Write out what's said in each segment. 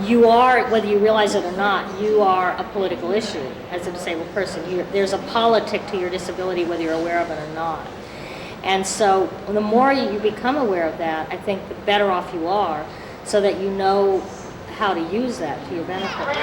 you are, whether you realize it or not, you are a political issue as a disabled person. There's a politic to your disability whether you're aware of it or not. And so the more you become aware of that, I think the better off you are, so that you know how to use that to your benefit.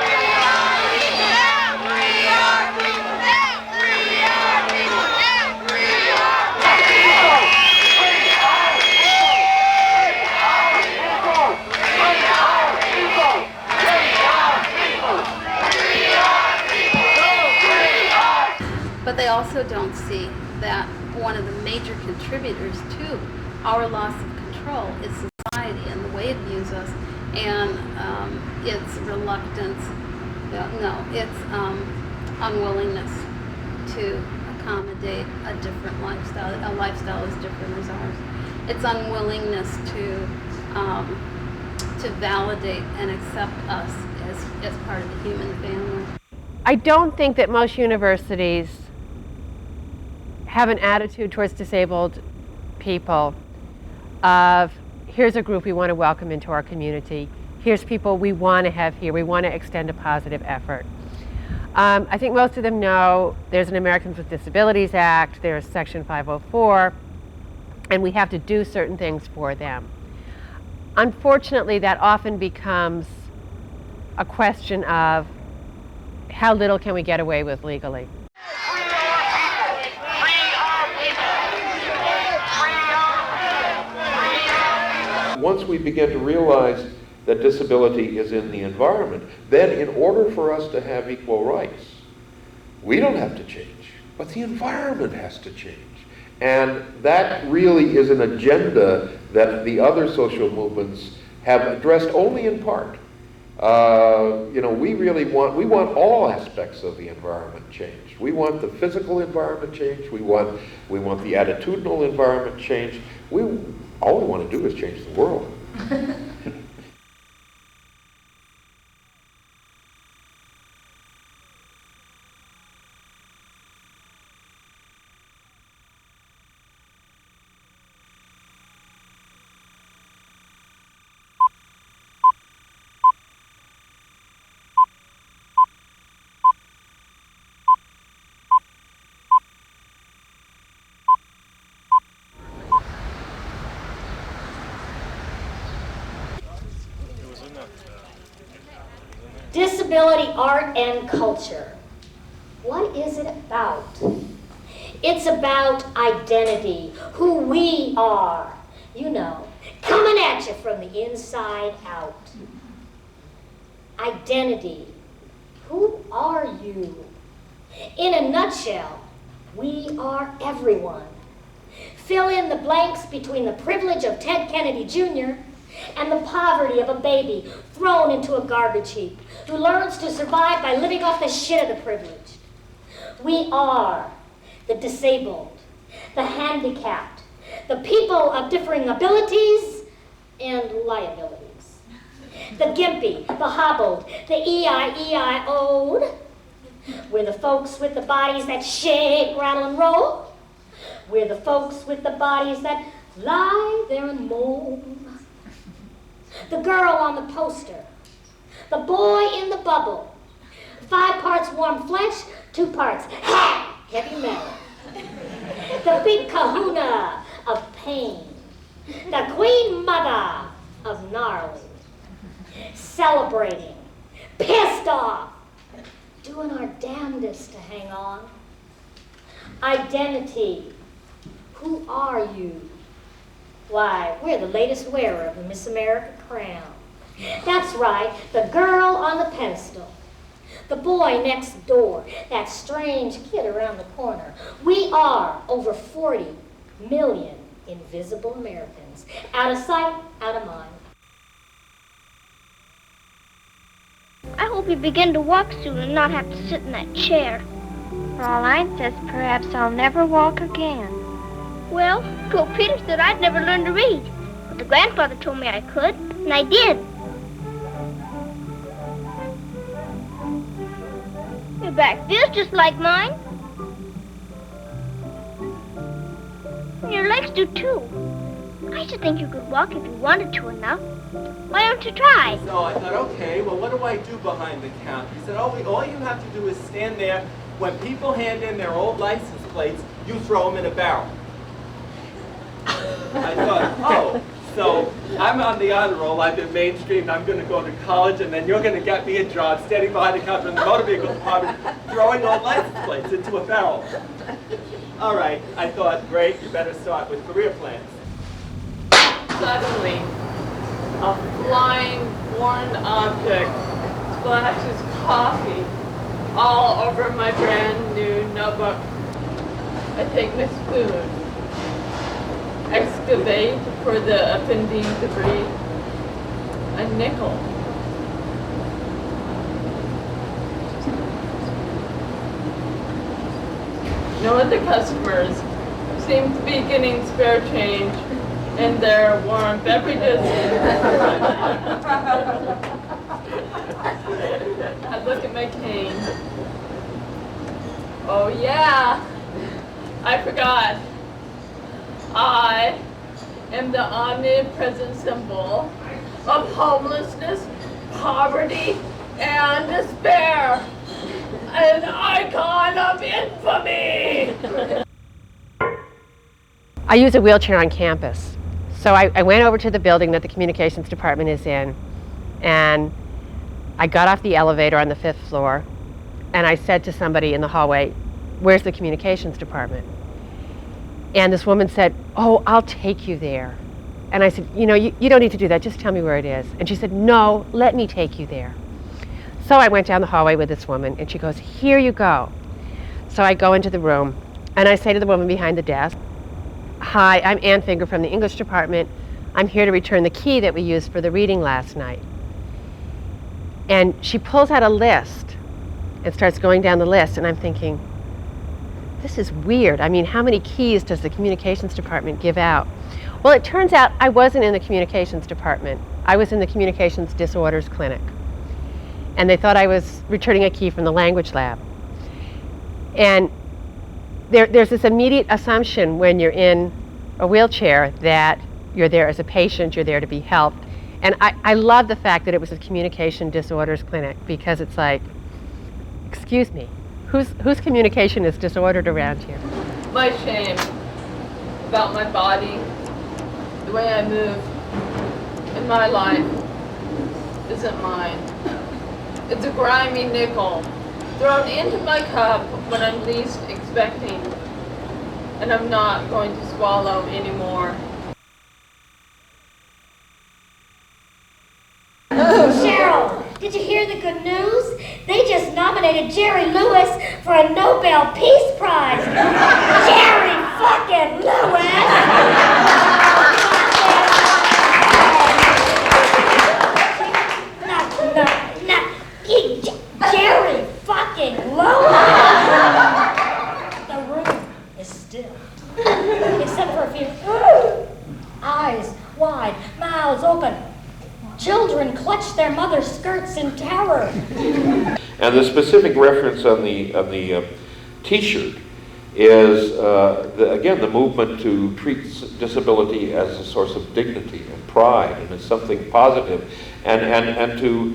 But they also don't see that one of the major contributors to our loss of control is society and the way it views us, and its reluctance, its unwillingness to accommodate a different lifestyle, a lifestyle as different as ours. Its unwillingness to validate and accept us as part of the human family. I don't think that most universities have an attitude towards disabled people of, here's a group we want to welcome into our community, here's people we want to have here, we want to extend a positive effort. I think most of them know there's an Americans with Disabilities Act, there's Section 504, and we have to do certain things for them. Unfortunately, that often becomes a question of how little can we get away with legally. Once we begin to realize that disability is in the environment, then in order for us to have equal rights, we don't have to change, but the environment has to change. And that really is an agenda that the other social movements have addressed only in part. We want all aspects of the environment changed. We want the physical environment changed. We want the attitudinal environment changed. All we want to do is change the world. Disability art and culture. What is it about? It's about identity, who we are. You know, coming at you from the inside out. Identity. Who are you? In a nutshell, we are everyone. Fill in the blanks between the privilege of Ted Kennedy Jr. and the poverty of a baby thrown into a garbage heap who learns to survive by living off the shit of the privileged. We are the disabled, the handicapped, the people of differing abilities and liabilities, the gimpy, the hobbled, the EI-EI-O'd. We're the folks with the bodies that shake, rattle, and roll. We're the folks with the bodies that lie there and moan. The girl on the poster, the boy in the bubble, 5 parts warm flesh, 2 parts heavy metal. The big kahuna of pain, the queen mother of gnarly, celebrating, pissed off, doing our damnedest to hang on. Identity, who are you? Why, we're the latest wearer of the Miss America crown. That's right, the girl on the pedestal. The boy next door, that strange kid around the corner. We are over 40 million invisible Americans. Out of sight, out of mind. I hope you begin to walk soon and not have to sit in that chair. Fraulein says perhaps I'll never walk again. Well, Joe Peter said I'd never learn to read. But the grandfather told me I could, and I did. Your back feels just like mine. And your legs do too. I I should think you could walk if you wanted to enough. Why don't you try? So I thought, okay, well, what do I do behind the counter? He said, oh, all you have to do is stand there. When people hand in their old license plates, you throw them in a barrel. I thought, oh, so I'm on the honor roll, I've been mainstreamed, I'm going to go to college, and then you're going to get me a job standing behind the counter in the motor vehicle department, throwing old license plates into a barrel. All right, I thought, great, you better start with career plans. Suddenly, a flying foreign object splashes coffee all over my brand new notebook. I take my spoon, excavate for the offending debris. A nickel. No other customers seem to be getting spare change in their warm beverages. I look at my cane. Oh yeah, I forgot. I am the omnipresent symbol of homelessness, poverty, and despair. An icon of infamy! I use a wheelchair on campus. So I went over to the building that the communications department is in, and I got off the elevator on the 5th floor, and I said to somebody in the hallway, "Where's the communications department?" And this woman said, "Oh, I'll take you there." And I said, "You know, you don't need to do that, just tell me where it is." And she said, "No, let me take you there." So I went down the hallway with this woman, and she goes, "Here you go." So I go into the room, and I say to the woman behind the desk, "Hi, I'm Ann Finger from the English department. I'm here to return the key that we used for the reading last night." And she pulls out a list and starts going down the list, and I'm thinking, this is weird. I mean, how many keys does the communications department give out? Well, it turns out I wasn't in the communications department. I was in the communications disorders clinic. And they thought I was returning a key from the language lab. And there's this immediate assumption when you're in a wheelchair that you're there as a patient, you're there to be helped. And I love the fact that it was a communication disorders clinic, because it's like, excuse me, whose communication is disordered around here? My shame about my body, the way I move, in my life isn't mine. It's a grimy nickel thrown into my cup when I'm least expecting, and I'm not going to swallow anymore. Cheryl, did you hear the good news? They just nominated Jerry Lewis for a Nobel Peace Prize. Jerry fucking Lewis! Jerry fucking Lewis! The room is still, except for a few eyes wide, mouths open. Children clutch their mother's skirts in terror. And the specific reference on the T-shirt is, again, the movement to treat disability as a source of dignity and pride, and as something positive, and to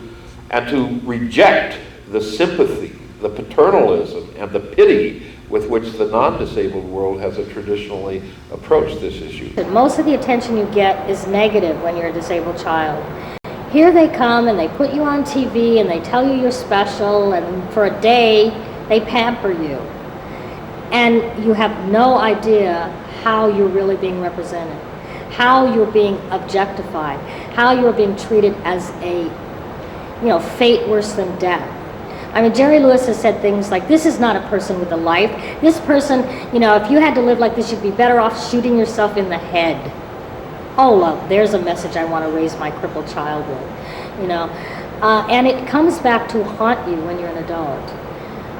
reject the sympathy, the paternalism, and the pity with which the non-disabled world has traditionally approached this issue. Most of the attention you get is negative when you're a disabled child. Here they come and they put you on TV and they tell you you're special, and for a day they pamper you. And you have no idea how you're really being represented, how you're being objectified, how you're being treated as a, fate worse than death. I mean, Jerry Lewis has said things like, this is not a person with a life. This person, if you had to live like this, you'd be better off shooting yourself in the head. Oh, love, there's a message I want to raise my crippled child with, and it comes back to haunt you when you're an adult.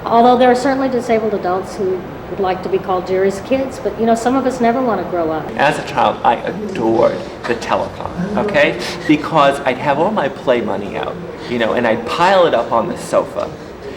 Although there are certainly disabled adults who would like to be called Jerry's kids, but some of us never want to grow up. As a child, I adored the telethon, okay? Because I'd have all my play money out, and I'd pile it up on the sofa.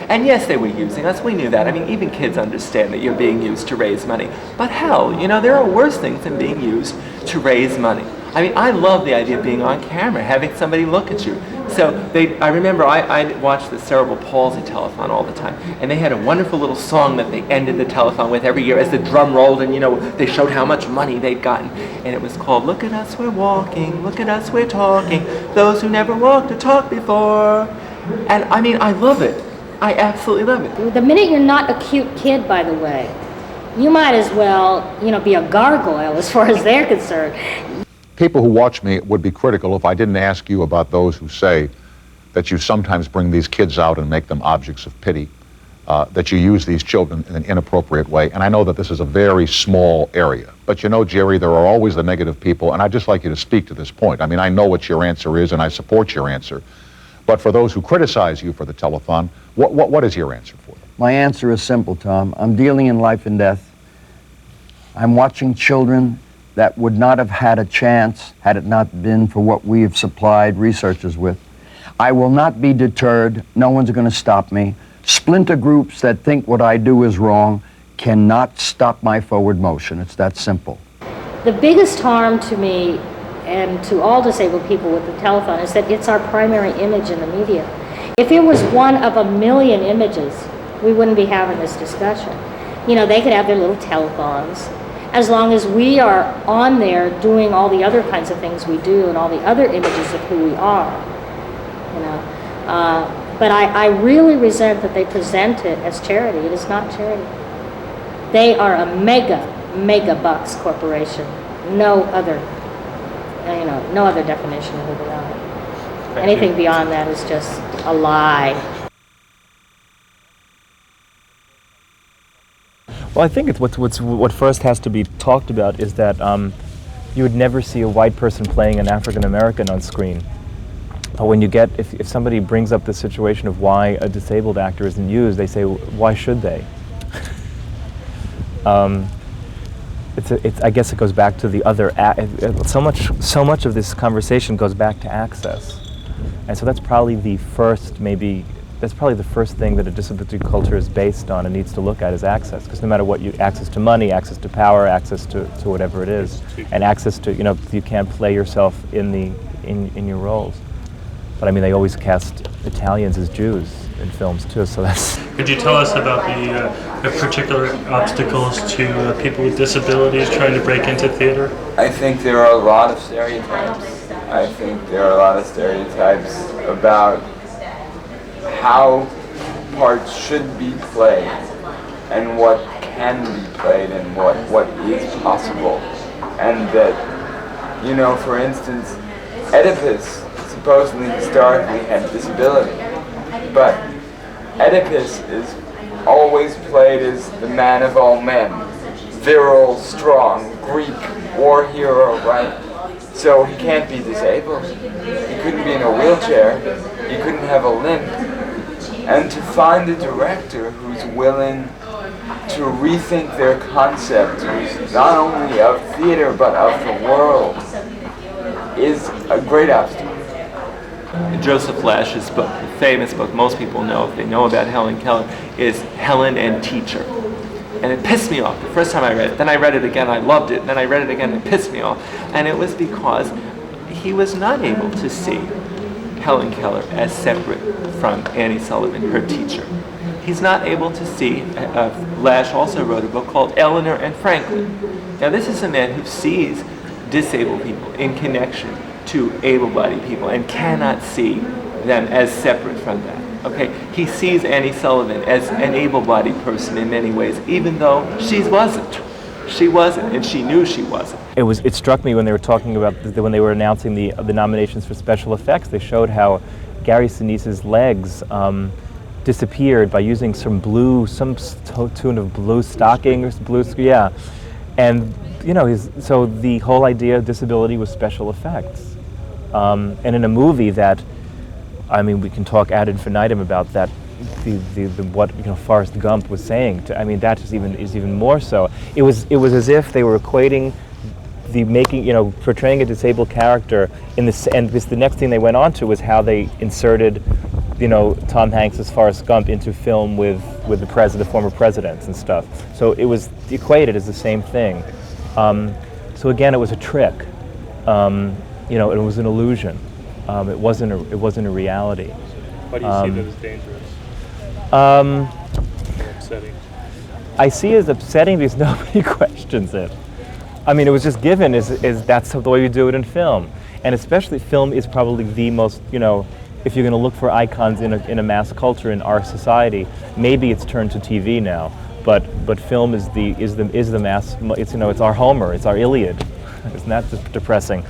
And yes, they were using us, we knew that. I mean, even kids understand that you're being used to raise money. But hell, there are worse things than being used to raise money. I mean, I love the idea of being on camera, having somebody look at you. So I remember I watched the cerebral palsy telethon all the time, and they had a wonderful little song that they ended the telethon with every year as the drum rolled, and they showed how much money they'd gotten, and it was called "Look at Us, We're Walking, Look at Us, We're Talking, Those Who Never Walked or Talked Before." And I mean, I love it. I absolutely love it. The minute you're not a cute kid, by the way, you might as well, be a gargoyle as far as they're concerned. People who watch me would be critical if I didn't ask you about those who say that you sometimes bring these kids out and make them objects of pity, that you use these children in an inappropriate way. And I know that this is a very small area. But Jerry, there are always the negative people, and I'd just like you to speak to this point. I mean, I know what your answer is, and I support your answer. But for those who criticize you for the telethon, what is your answer for them? My answer is simple, Tom. I'm dealing in life and death. I'm watching children that would not have had a chance had it not been for what we have supplied researchers with. I will not be deterred. No one's going to stop me. Splinter groups that think what I do is wrong cannot stop my forward motion. It's that simple. The biggest harm to me and to all disabled people with the telethon is that it's our primary image in the media. If it was one of a million images, we wouldn't be having this discussion. They could have their little telethons, as long as we are on there doing all the other kinds of things we do and all the other images of who we are, But I really resent that they present it as charity. It is not charity. They are a mega bucks corporation. No other, no other definition of who they are. Anything beyond that is just a lie. Well, I think what first has to be talked about is that you would never see a white person playing an African American on screen. But when you get, if somebody brings up the situation of why a disabled actor isn't used, they say, why should they? I guess it goes back to the other. So much of this conversation goes back to access, and so that's probably the first thing that a disability culture is based on and needs to look at is access. Because no matter what, access to money, access to power, access to whatever it is, and access to you can't play yourself in your roles. But I mean, they always cast Italians as Jews in films too, so that's... Could you tell us about the particular obstacles to people with disabilities trying to break into theater? I think there are a lot of stereotypes. About how parts should be played and what can be played and what is possible. And that, for instance, Oedipus supposedly historically had disability, but Oedipus is always played as the man of all men, virile, strong, Greek war hero, right? So he can't be disabled. He couldn't be in a wheelchair. He couldn't have a limp. And to find a director who's willing to rethink their concept, not only of theater but of the world, is a great obstacle. Joseph Lash's book, the famous book most people know if they know about Helen Keller, is Helen and Teacher. And it pissed me off the first time I read it. Then I read it again, I loved it. And then I read it again, and it pissed me off. And it was because he was not able to see Helen Keller as separate from Annie Sullivan, her teacher. He's not able to see, Lash also wrote a book called Eleanor and Franklin. Now this is a man who sees disabled people in connection to able-bodied people and cannot see them as separate from that. Okay, he sees Annie Sullivan as an able-bodied person in many ways, even though she wasn't. She wasn't, and she knew she wasn't. It struck me when they were talking about when they were announcing the nominations for special effects. They showed how Gary Sinise's legs disappeared by using some tune of blue stocking or blue, yeah, and so the whole idea of disability was special effects, and in a movie that. I mean, we can talk ad infinitum about that. What Forrest Gump was saying. That is even more so. It was as if they were equating portraying a disabled character in this. And the next thing they went on to was how they inserted, Tom Hanks as Forrest Gump into film with the former presidents and stuff. So it was equated as the same thing. So again, it was a trick. You know, it was an illusion. It wasn't a reality. Why do you see that as dangerous? Or upsetting? I see it as upsetting because nobody questions it. I mean, it was just given is that's the way we do it in film. And especially film is probably the most, you know, if you're going to look for icons in a mass culture in our society, maybe it's turned to TV now, but film is the mass, it's, you know, it's our Homer, it's our Iliad. Isn't that depressing?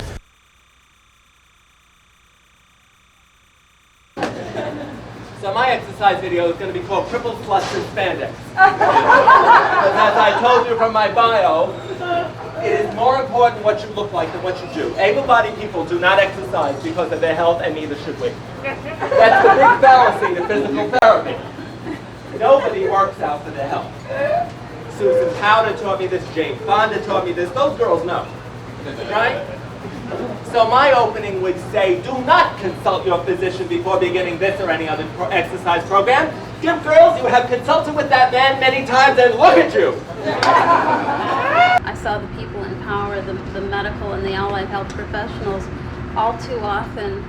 So my exercise video is going to be called Triple Flustered Spandex. Because as I told you from my bio, it is more important what you look like than what you do. Able-bodied people do not exercise because of their health, and neither should we. That's the big fallacy to physical therapy. Nobody works out for their health. Susan Powder taught me this, Jane Fonda taught me this, those girls know, right? So my opening would say, do not consult your physician before beginning this or any other exercise program. You girls, you have consulted with that man many times, and look at you. I saw the people in power, the medical and the allied health professionals, all too often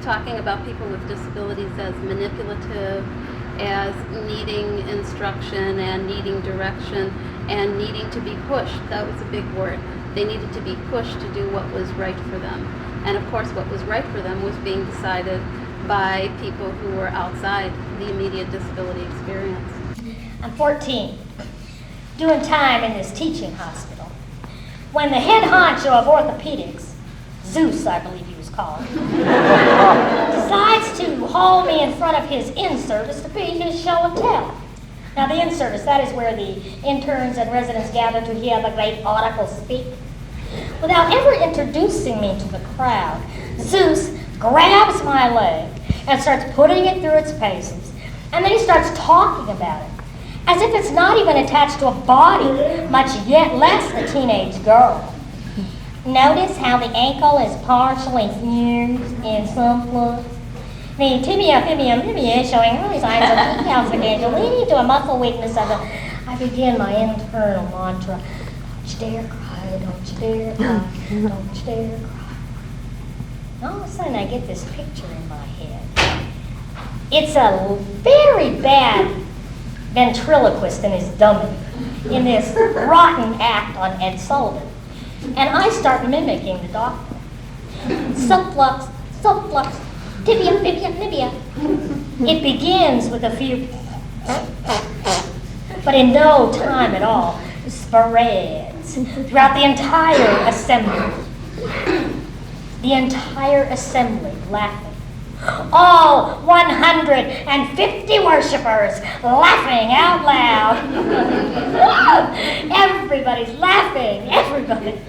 talking about people with disabilities as manipulative, as needing instruction and needing direction and needing to be pushed. That was a big word. They needed to be pushed to do what was right for them. And of course what was right for them was being decided by people who were outside the immediate disability experience. I'm 14, doing time in this teaching hospital, when the head honcho of orthopedics, Zeus I believe he was called, decides to haul me in front of his in-service to be his show and tell. Now the in-service, that is where the interns and residents gather to hear the great oracle speak. Without ever introducing me to the crowd, Zeus grabs my leg and starts putting it through its paces. And then he starts talking about it, as if it's not even attached to a body, much yet less a teenage girl. Notice how the ankle is partially fused in some flux. The tibia, fibia, fibia is showing early signs of decalcification, leading to a muscle weakness of the... I begin my internal mantra, don't you dare cry, don't you dare cry, don't you dare cry. And all of a sudden I get this picture in my head. It's a very bad ventriloquist and his dummy in this rotten act on Ed Sullivan. And I start mimicking the doctor. Subflux, subflux, tibia, fibia, fibia. It begins with a few, but in no time at all, spreads throughout the entire assembly. The entire assembly laughing. All 150 worshipers laughing out loud. Everybody's laughing, everybody,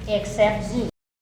except Zeus.